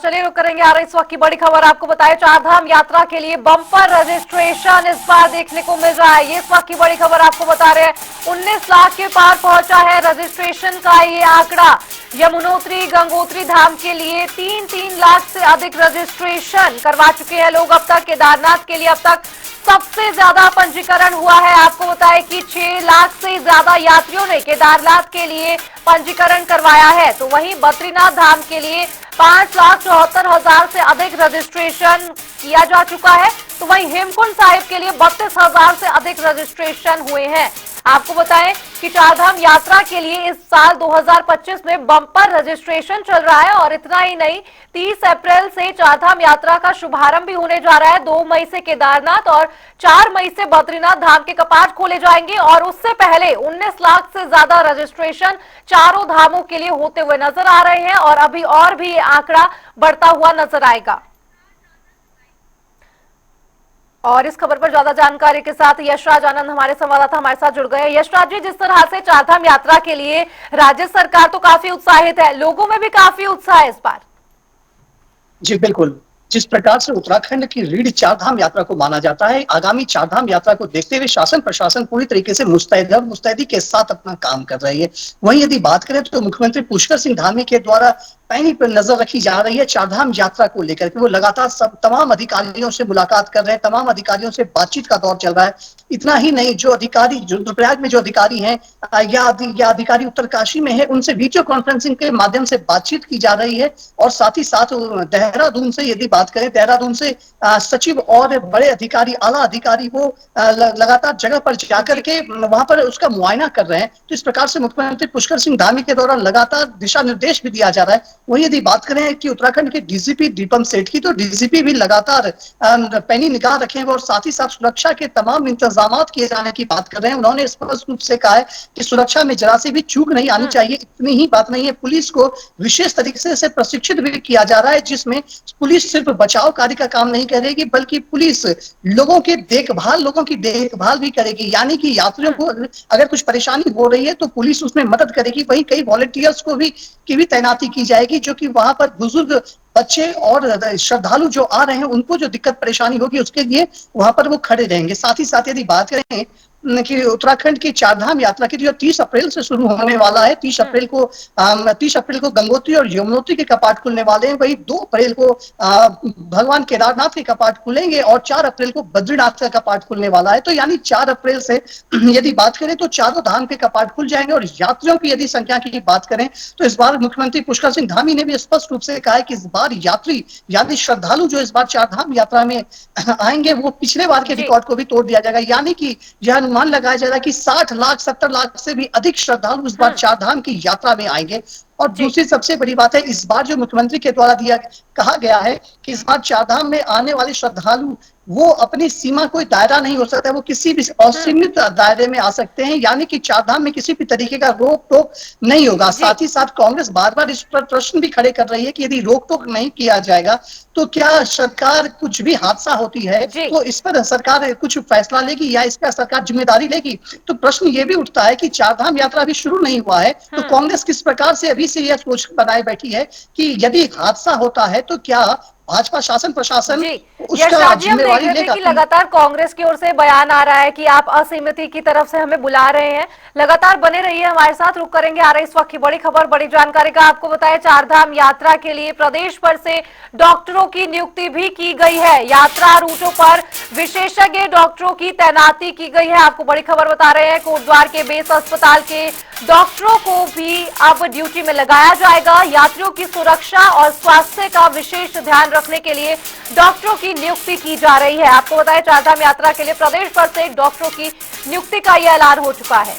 चलिए रुक करेंगे आ रही इस वक्त की बड़ी खबर आपको बताएं। चारधाम यात्रा के लिए बम्पर रजिस्ट्रेशन इस बार देखने को मिल रहा है। ये इस वक्त की बड़ी खबर आपको बता रहे हैं। 19 लाख के पार पहुंचा है रजिस्ट्रेशन का ये आंकड़ा। यमुनोत्री गंगोत्री धाम के लिए 3-3 लाख से अधिक रजिस्ट्रेशन करवा चुके हैं लोग अब तक। केदारनाथ के लिए अब तक सबसे ज्यादा पंजीकरण हुआ है। आपको बताएं कि 6 लाख से ज्यादा यात्रियों ने केदारनाथ के लिए पंजीकरण करवाया है। तो वहीं बद्रीनाथ धाम के लिए 5,74,000 से अधिक रजिस्ट्रेशन किया जा चुका है। तो वहीं हेमकुंड साहिब के लिए 32,000 से अधिक रजिस्ट्रेशन हुए हैं। आपको बताएं कि चारधाम यात्रा के लिए इस साल 2025 में बम्पर रजिस्ट्रेशन चल रहा है। और इतना ही नहीं, 30 अप्रैल से चारधाम यात्रा का शुभारंभ भी होने जा रहा है। 2 मई से केदारनाथ और 4 मई से बद्रीनाथ धाम के कपाट खोले जाएंगे। और उससे पहले 19 लाख से ज्यादा रजिस्ट्रेशन चारों धामों के लिए होते हुए नजर आ रहे हैं। और अभी और भी आंकड़ा बढ़ता हुआ नजर आएगा। और इस खबर पर ज्यादा जानकारी के साथ यशराज आनंद हमारे संवाददाता हमारे साथ जुड़ गए। यशराज जी, जिस तरह से चारधाम यात्रा के लिए राज्य सरकार तो काफी उत्साहित है, लोगों में भी काफी उत्साह है इस बार। जी बिल्कुल, जिस प्रकार से उत्तराखंड की रीढ़ चारधाम यात्रा को माना जाता है, आगामी चारधाम यात्रा को देखते हुए शासन प्रशासन पूरी तरीके से मुस्तैद है और मुस्तैदी के साथ अपना काम कर रही है। वहीं यदि बात करें तो मुख्यमंत्री पुष्कर सिंह धामी के द्वारा पैनी पर नजर रखी जा रही है चारधाम यात्रा को लेकर के। वो लगातार तमाम अधिकारियों से मुलाकात कर रहे हैं, तमाम अधिकारियों से बातचीत का दौर चल रहा है। इतना ही नहीं, जो अधिकारी जो रुद्रप्रयाग में जो अधिकारी हैं या अधिकारी उत्तरकाशी में है, उनसे वीडियो कॉन्फ्रेंसिंग के माध्यम से बातचीत की जा रही है। और साथ ही साथ देहरादून से यदि बात करें, देहरादून से सचिव और बड़े अधिकारी, आला अधिकारी वो लगातार जगह पर जाकर के वहां पर उसका मुआयना कर रहे हैं। तो इस प्रकार से मुख्यमंत्री पुष्कर सिंह धामी के द्वारा लगातार दिशा निर्देश भी दिया जा रहा है। वही यदि बात करें कि उत्तराखंड के डीजीपी दीपम सेठ की, तो डीजीपी भी लगातार पैनी निगाह रखे हैं और साथ ही साथ सुरक्षा के तमाम इंतजाम किए जाने की बात कर रहे हैं। उन्होंने स्पष्ट रूप से कहा है कि सुरक्षा में जरा सी भी चूक नहीं आनी चाहिए। इतनी ही बात नहीं है, पुलिस को विशेष तरीके से प्रशिक्षित भी किया जा रहा है, जिसमें पुलिस सिर्फ बचाव कार्य का काम नहीं करेगी बल्कि पुलिस लोगों की देखभाल भी करेगी। यानी कि यात्रियों को अगर कुछ परेशानी हो रही है तो पुलिस उसमें मदद करेगी। वहीं कई वॉलंटियर्स को भी तैनाती की जाएगी, जो कि वहां पर बुजुर्ग, बच्चे और श्रद्धालु जो आ रहे हैं उनको जो दिक्कत परेशानी होगी उसके लिए वहां पर वो खड़े रहेंगे। साथ ही साथ यदि बात करें कि उत्तराखंड की चारधाम यात्रा की जो 30 अप्रैल से शुरू होने वाला है, 30 अप्रैल को गंगोत्री और यमुनोत्री के कपाट खुलने वाले हैं। वही 2 अप्रैल को भगवान केदारनाथ के कपाट खुलेंगे और 4 अप्रैल को बद्रीनाथ का कपाट खुलने वाला है। तो यानी 4 अप्रैल से यदि बात करें तो चारों धाम के कपाट खुल जाएंगे। और यात्रियों की यदि संख्या की बात करें तो इस बार मुख्यमंत्री पुष्कर सिंह धामी ने भी स्पष्ट रूप से कहा है कि इस बार यात्री यानी श्रद्धालु जो इस बार चारधाम यात्रा में आएंगे वो पिछले बार के रिकॉर्ड को भी तोड़ दिया जाएगा। यानी कि यह अनुमान लगाया जा रहा है कि 60 लाख 70 लाख से भी अधिक श्रद्धालु इस बार चारधाम की यात्रा में आएंगे। और दूसरी सबसे बड़ी बात है, इस बार जो मुख्यमंत्री के द्वारा कहा गया है कि इस बार चारधाम में आने वाले श्रद्धालु वो अपनी सीमा कोई दायरा नहीं हो सकता, वो किसी भी असीमित दायरे में आ सकते हैं। यानी कि चारधाम में किसी भी तरीके का रोक टोक नहीं होगा। साथ ही साथ कांग्रेस बार बार इस पर प्रश्न भी खड़े कर रही है कि यदि रोक टोक नहीं किया जाएगा तो क्या सरकार कुछ भी हादसा होती है तो इस पर सरकार कुछ फैसला लेगी या इसका सरकार जिम्मेदारी लेगी। तो प्रश्न ये भी उठता है कि चारधाम यात्रा अभी शुरू नहीं हुआ है, तो कांग्रेस किस प्रकार से अभी से यह सोच बनाए बैठी है कि यदि हादसा होता है तो क्या भाजपा शासन प्रशासन उसका जिम्मेवारी लेगा। लगातार कांग्रेस की ओर से बयान आ रहा है कि आप असहमति की तरफ से हमें बुला रहे हैं। लगातार बने रहिए हमारे साथ, रुक करेंगे आ रही इस वक्त की बड़ी खबर, बड़ी जानकारी का आपको बताया। चारधाम यात्रा के लिए प्रदेश भर से डॉक्टरों की नियुक्ति भी की गई है। यात्रा रूटों पर विशेषज्ञ डॉक्टरों की तैनाती की गई है। आपको बड़ी खबर बता रहे हैं, कोटद्वार के बेस अस्पताल के डॉक्टरों को भी अब ड्यूटी में लगाया जाएगा। यात्रियों की सुरक्षा और स्वास्थ्य का विशेष ध्यान रखने के लिए डॉक्टरों की नियुक्ति की जा रही है। आपको बताएं, चारधाम यात्रा के लिए प्रदेश भर से डॉक्टरों की नियुक्ति का यह ऐलान हो चुका है।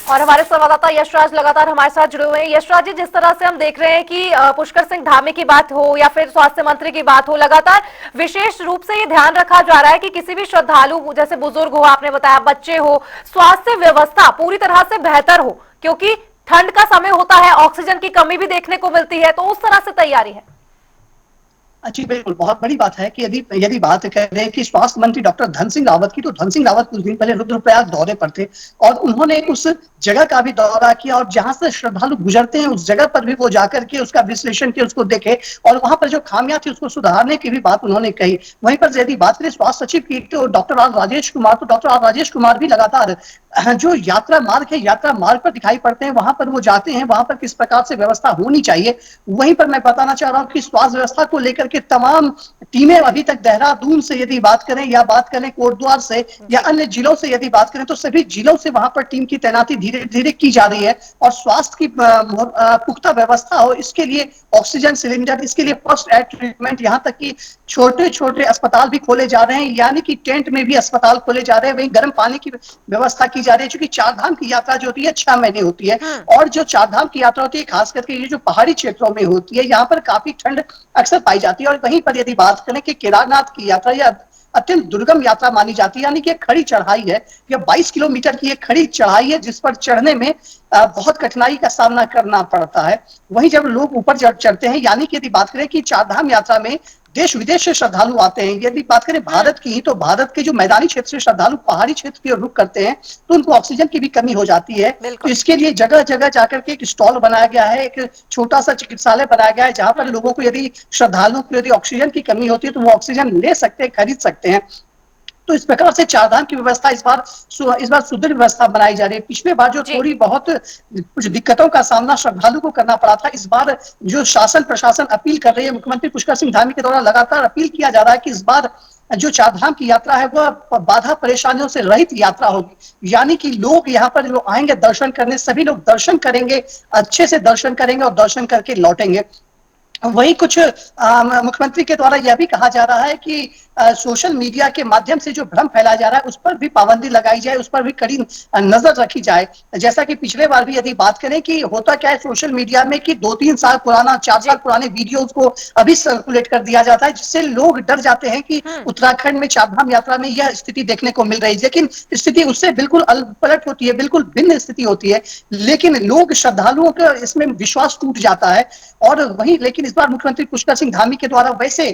और हमारे संवाददाता यशराज लगातार हमारे साथ जुड़े हुए हैं। यशराज जी, जिस तरह से हम देख रहे हैं कि पुष्कर सिंह धामी की बात हो या फिर स्वास्थ्य मंत्री की बात हो, लगातार विशेष रूप से ये ध्यान रखा जा रहा है कि किसी भी श्रद्धालु, जैसे बुजुर्ग हो, आपने बताया बच्चे हो, स्वास्थ्य व्यवस्था पूरी तरह से बेहतर हो, क्योंकि ठंड का समय होता है, ऑक्सीजन की कमी भी देखने को मिलती है। तो उस तरह से तैयारी है। जी बिल्कुल, बहुत बड़ी बात है कि यदि यदि बात करें कि स्वास्थ्य मंत्री डॉक्टर धन सिंह रावत की, तो धन सिंह रावत कुछ दिन पहले रुद्रप्रयाग दौरे पर थे और उन्होंने उस जगह का भी दौरा किया और जहां से श्रद्धालु गुजरते हैं उस जगह पर भी वो जाकर के उसका विश्लेषण किया, उसको देखे और वहां पर जो खामियां थी उसको सुधारने की भी बात उन्होंने कही। वहीं पर यदि बात करें स्वास्थ्य सचिव की, तो डॉक्टर आर राजेश कुमार, तो डॉक्टर आर राजेश कुमार भी लगातार जो यात्रा मार्ग है, यात्रा मार्ग पर दिखाई पड़ते हैं, वहां पर वो जाते हैं, वहां पर किस प्रकार से व्यवस्था होनी चाहिए। वहीं पर मैं बताना चाह रहा हूं कि स्वास्थ्य व्यवस्था को लेकर के तमाम टीमें अभी तक देहरादून से यदि बात करें या बात करें कोटद्वार से या जी अन्य जिलों से यदि बात करें, तो सभी जिलों से वहां पर टीम की तैनाती धीरे धीरे की जा रही है और स्वास्थ्य की पुख्ता व्यवस्था हो, इसके लिए ऑक्सीजन सिलेंडर, इसके लिए फर्स्ट एड ट्रीटमेंट, यहाँ तक कि छोटे छोटे अस्पताल भी खोले जा रहे हैं, यानी कि टेंट में भी अस्पताल खोले जा रहे हैं। वहीं गर्म पानी की व्यवस्था की जा रही है, क्योंकि चार धाम की यात्रा जो होती है 6 महीने होती है हम्म और जो चार धाम की यात्रा होती है खास करके ये जो पहाड़ी क्षेत्रों में होती है, यहाँ पर काफी ठंड अक्सर पाई जाती है। और वहीं पर यदि बात करें कि केदारनाथ की यात्रा या अत्यंत दुर्गम यात्रा मानी जाती है, यानी कि एक खड़ी चढ़ाई है, यह 22 किलोमीटर की एक खड़ी चढ़ाई है जिस पर चढ़ने में बहुत कठिनाई का सामना करना पड़ता है। वहीं जब लोग ऊपर चढ़ते हैं, यानी कि यदि बात करें कि चार धाम यात्रा में देश विदेश से श्रद्धालु आते हैं, यदि बात करें भारत की ही, तो भारत के जो मैदानी क्षेत्र से श्रद्धालु पहाड़ी क्षेत्र की ओर रुख करते हैं, तो उनको ऑक्सीजन की भी कमी हो जाती है। तो बिल्कुल। इसके लिए जगह जगह जाकर के एक स्टॉल बनाया गया है, एक छोटा सा चिकित्सालय बनाया गया है, जहां पर लोगों को यदि श्रद्धालुओं को यदि ऑक्सीजन की कमी होती है तो वो ऑक्सीजन ले सकते हैं, खरीद सकते हैं। तो इस प्रकार से चारधाम की व्यवस्था इस बार सुदृढ़ व्यवस्था बनाई जा रही है। पिछले बार जो जी थोड़ी बहुत कुछ दिक्कतों का सामना श्रद्धालु को करना पड़ा था, इस बार जो शासन प्रशासन अपील कर रही है, मुख्यमंत्री पुष्कर सिंह धामी के द्वारा लगातार अपील किया जा रहा है कि इस बार जो चारधाम की यात्रा है वह बाधा परेशानियों से रहित यात्रा होगी, यानी कि लोग यहाँ पर जो आएंगे दर्शन करने, सभी लोग दर्शन करेंगे, अच्छे से दर्शन करेंगे और दर्शन करके लौटेंगे। वही कुछ मुख्यमंत्री के द्वारा यह भी कहा जा रहा है कि सोशल मीडिया के माध्यम से जो भ्रम फैलाया जा रहा है उस पर भी पाबंदी लगाई जाए, उस पर भी कड़ी नजर रखी जाए। जैसा कि पिछले बार भी यदि बात करें कि होता क्या है सोशल मीडिया में कि 2-3 साल पुराना, 4 साल जी पुराने वीडियोस को अभी सर्कुलेट कर दिया जाता है, जिससे लोग डर जाते हैं कि हम्म उत्तराखंड में चारधाम यात्रा में यह स्थिति देखने को मिल रही है। लेकिन स्थिति उससे बिल्कुल पलट होती है, बिल्कुल भिन्न स्थिति होती है, लेकिन लोग श्रद्धालुओं का इसमें विश्वास टूट जाता है। और वही लेकिन इस बार मुख्यमंत्री पुष्कर सिंह धामी के द्वारा वैसे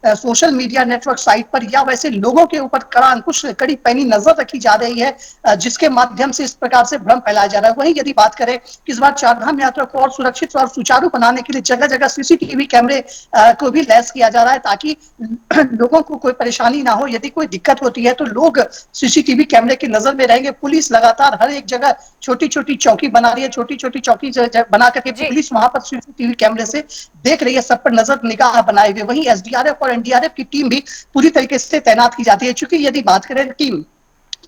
सोशल मीडिया नेटवर्क साइट पर या वैसे लोगों के ऊपर कड़ा अंकुश, कड़ी पैनी नजर रखी जा रही है, जिसके माध्यम से इस प्रकार से भ्रम फैलाया जा रहा है। वहीं यदि बात करें कि इस बार चारधाम यात्रा को और सुरक्षित और सुचारू बनाने के लिए जगह जगह सीसीटीवी कैमरे को भी लैस किया जा रहा है, ताकि लोगों को कोई परेशानी ना हो। यदि कोई दिक्कत होती है तो लोग सीसीटीवी कैमरे की नजर में रहेंगे। पुलिस लगातार हर एक जगह छोटी छोटी चौकी बना रही है, छोटी छोटी चौकी बना करके जी पुलिस वहां पर सीसीटीवी कैमरे से देख रही है, सब पर नजर निगाह बनाए हुए। वहीं एसडीआरएफ और एनडीआरएफ की टीम भी पूरी तरीके से तैनात की जाती है, क्योंकि यदि बात करें कि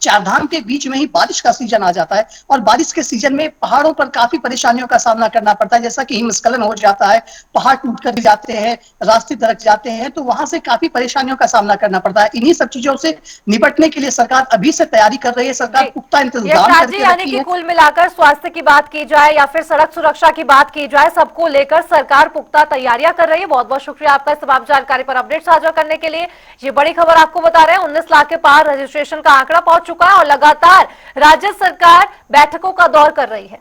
चारधाम के बीच में ही बारिश का सीजन आ जाता है और बारिश के सीजन में पहाड़ों पर काफी परेशानियों का सामना करना पड़ता है, जैसा कि हिमस्खलन हो जाता है, पहाड़ टूट कर जाते हैं, रास्ते दरक जाते हैं, तो वहां से काफी परेशानियों का सामना करना पड़ता है। इन्हीं सब चीजों से निपटने के लिए सरकार अभी से तैयारी कर रही है, जी सरकार पुख्ता इंतजाम यशराज जी, करके यानी रखी कि है। कुल मिलाकर स्वास्थ्य की बात की जाए या फिर सड़क सुरक्षा की बात की जाए, सबको लेकर सरकार पुख्ता तैयारियां कर रही है। बहुत बहुत शुक्रिया आपका इस तमाम जानकारी पर अपडेट साझा करने के लिए। ये बड़ी खबर आपको बता रहे हैं, 19 लाख के पार रजिस्ट्रेशन का आंकड़ा पहुंच चुका है और लगातार राज्य सरकार बैठकों का दौर कर रही है।